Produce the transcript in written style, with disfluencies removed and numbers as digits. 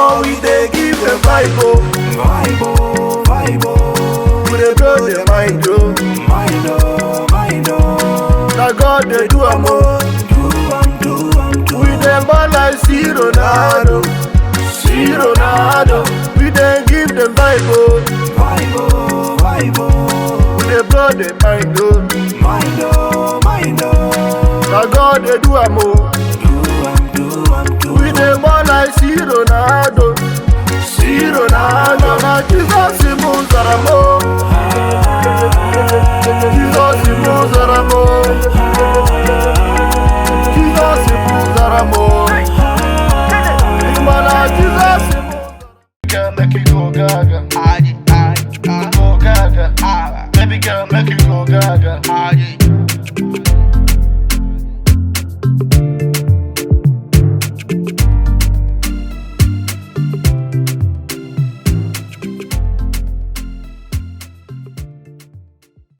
more we dey give them vibe, oh. Vibe, oh, vibe, oh. We dey blow the mind, oh. Mind, oh, mind, oh. Now God they do am, oh. We dey ball like see Ronaldo, see Ronaldo. We dey give them vibe, oh. Vibe, oh, vibe, oh. We dey blow the mind, oh. Mind, oh, mind, oh. Now God they do am, oh. We dey ball like see Ronaldo, see Ronaldo. Now Jesus moves around, oh. Jesus moves around, oh. Jesus moves around, oh. Jesus girl, make you go gaga. Go gaga. Baby girl, make you go gaga.